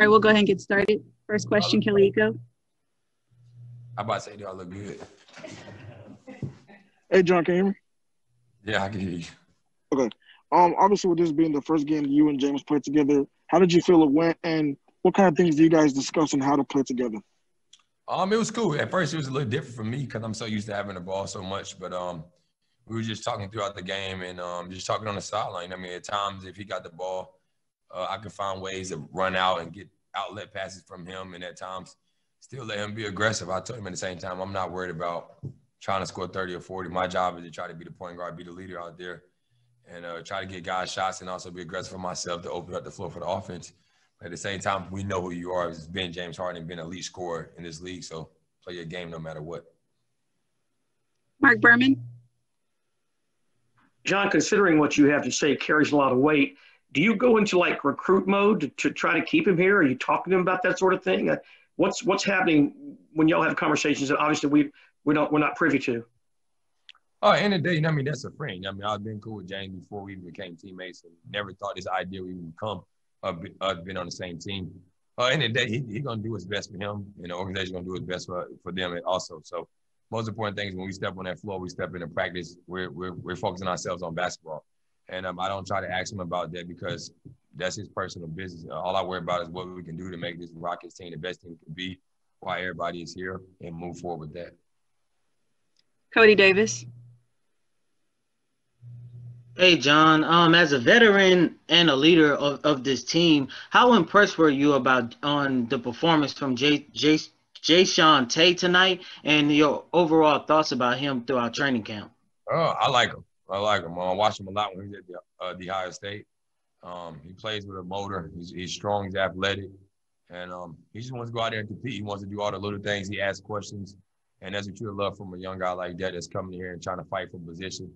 right, we'll go ahead and get started. First question, Kaliko. I'm about to say, do I look good? Hey, John, can you hear me? Yeah, I can hear you. Okay. Obviously, with this being the first game you and James played together, how did you feel it went, and what kind of things do you guys discuss on how to play together? It was cool. At first, it was a little different for me because I'm so used to having the ball so much. But we were just talking throughout the game and just talking on the sideline. I mean, at times, if he got the ball, I could find ways to run out and get outlet passes from him. And at times, still let him be aggressive. I told him at the same time, I'm not worried about trying to score 30 or 40. My job is to try to be the point guard, be the leader out there, and try to get guys shots and also be aggressive for myself to open up the floor for the offense. At the same time, we know who you are. It's been James Harden, been a elite scorer in this league, so play your game no matter what. Mark Berman. John, considering what you have to say carries a lot of weight, do you go into like recruit mode to try to keep him here? Are you talking to him about that sort of thing? What's happening when y'all have conversations that obviously we're not privy to? Oh, end of the day, I mean, that's a friend. I mean, I've been cool with James before we became teammates and never thought this idea would even come of being on the same team. End of the day, he's going to do what's best for him, and the organization going to do what's best for them also. So most important thing is when we step on that floor, we step into practice, we're focusing ourselves on basketball. And I don't try to ask him about that because that's his personal business. All I worry about is what we can do to make this Rockets team the best team it can be while everybody is here and move forward with that. Cody Davis. Hey, John, as a veteran and a leader of this team, how impressed were you on the performance from Jae'Sean Tate tonight and your overall thoughts about him throughout training camp? Oh, I like him. I watched him a lot when he was at the Ohio State. He plays with a motor. He's strong. He's athletic. And he just wants to go out there and compete. He wants to do all the little things. He asks questions. And that's what you would love from a young guy like that that's coming here and trying to fight for position.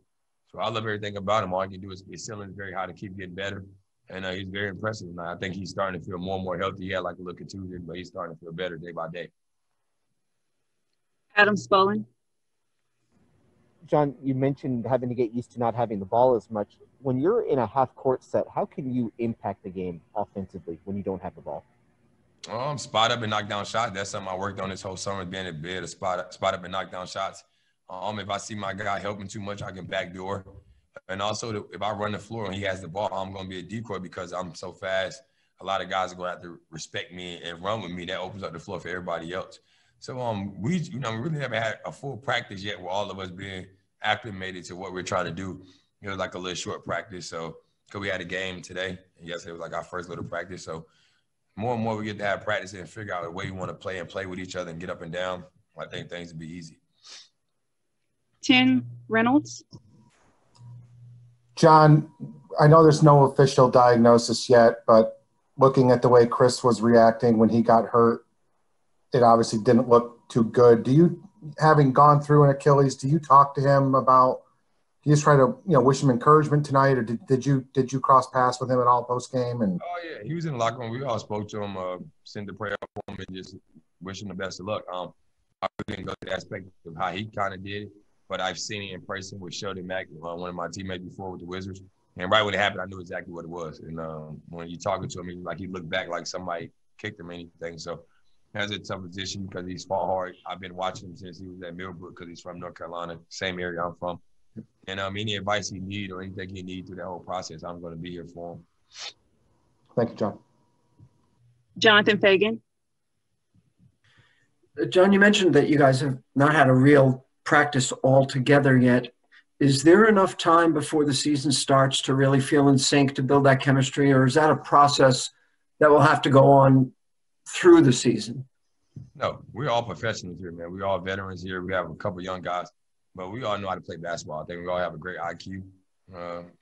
So I love everything about him. All he can do is his ceiling is very high to keep getting better. And he's very impressive. And I think he's starting to feel more and more healthy. He had like a little contusion, but he's starting to feel better day by day. Adam Spaulding. John, you mentioned having to get used to not having the ball as much. When you're in a half-court set, how can you impact the game offensively when you don't have the ball? Spot up and knock down shots. That's something I worked on this whole summer, being at bed, spot up and knock down shots. If I see my guy helping too much, I can backdoor. And also, if I run the floor and he has the ball, I'm going to be a decoy because I'm so fast. A lot of guys are going to have to respect me and run with me. That opens up the floor for everybody else. So we really haven't had a full practice yet with all of us being acclimated to what we're trying to do. It was like a little short practice. So because we had a game today, and yesterday was like our first little practice. So more and more we get to have practice and figure out a way we want to play and play with each other and get up and down. I think things will be easy. Tim Reynolds. John, I know there's no official diagnosis yet, but looking at the way Chris was reacting when he got hurt, it obviously didn't look too good. Do you, having gone through an Achilles, do you talk to him about, do you just try to, wish him encouragement tonight, or did you cross paths with him at all post game? And oh yeah, he was in the locker room. We all spoke to him, sent the prayer for him, and just wish him the best of luck. I didn't go to the aspect of how he kind of did it, but I've seen it in person with Sheldon Mack, one of my teammates before with the Wizards. And right when it happened, I knew exactly what it was. And when you're talking to him, he looked back like somebody kicked him or anything. So that's a tough position because he's fought hard. I've been watching him since he was at Millbrook because he's from North Carolina, same area I'm from. And any advice he need or anything he need through that whole process, I'm going to be here for him. Thank you, John. Jonathan Fagan. John, you mentioned that you guys have not had a real practice all together yet. Is there enough time before the season starts to really feel in sync to build that chemistry, or is that a process that will have to go on through the season? No, we're all professionals here, man. We're all veterans here. We have a couple young guys, but we all know how to play basketball. I think we all have a great IQ.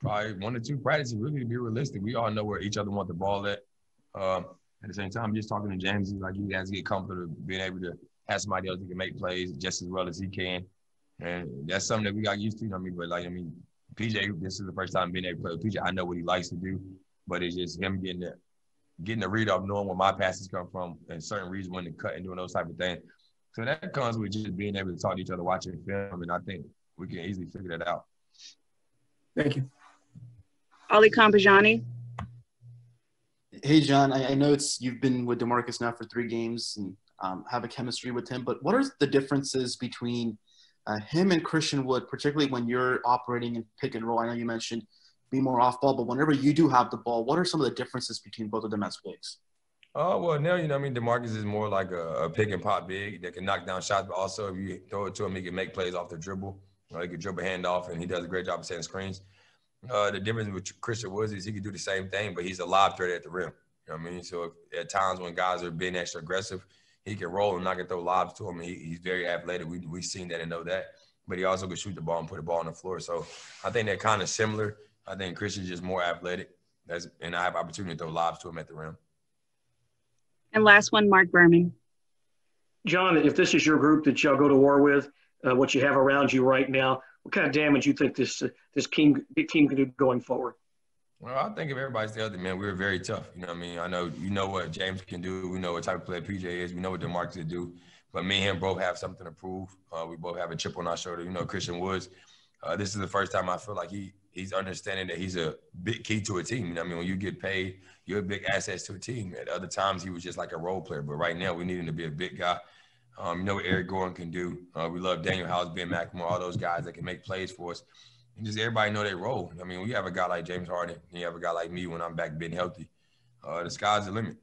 Probably 1 or 2 practices, really, to be realistic. We all know where each other want the ball at. At the same time, just talking to James, he's like, he has to get comfortable being able to have somebody else who can make plays just as well as he can. And that's something that we got used to. PJ, this is the first time being able to play with PJ. I know what he likes to do, but it's just him getting the read off, knowing where my passes come from and certain reasons when to cut and doing those type of things. So that comes with just being able to talk to each other, watching film, and I think we can easily figure that out. Thank you. Ali Kampajani. Hey, John, I know you've been with DeMarcus now for 3 games and have a chemistry with him, but what are the differences between him and Christian Wood, particularly when you're operating in pick and roll? I know you mentioned be more off ball, but whenever you do have the ball, what are some of the differences between both of them as bigs? Well, now, DeMarcus is more like a pick and pop big that can knock down shots, but also if you throw it to him, he can make plays off the dribble. He can dribble handoff, and he does a great job of setting screens. The difference with Christian Woods is he can do the same thing, but he's a lob threat at the rim. You know what I mean? So at times when guys are being extra aggressive, he can roll and I can throw lobs to him. And he's very athletic. We've seen that and know that. But he also can shoot the ball and put the ball on the floor. So I think they're kind of similar. I think Christian's just more athletic. And I have opportunity to throw lobs to him at the rim. And last one, Mark Berman. John, if this is your group that y'all go to war with, what you have around you right now, what kind of damage you think this big team can do going forward? Well, I think if everybody's healthy, man, we're very tough. You know what I mean? I know you know what James can do. We know what type of player PJ is. We know what DeMarcus can do. But me and him both have something to prove. We both have a chip on our shoulder. You know, Christian Woods, this is the first time I feel like he's understanding that he's a big key to a team. You know what I mean? When you get paid, you're a big asset to a team. At other times, he was just like a role player. But right now, we need him to be a big guy. You know what Eric Gordon can do. We love Daniel House, Ben McLemore, all those guys that can make plays for us. And just everybody know their role. I mean, when you have a guy like James Harden, and you have a guy like me when I'm back being healthy, the sky's the limit.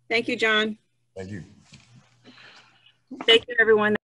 Thank you, John. Thank you. Thank you, everyone.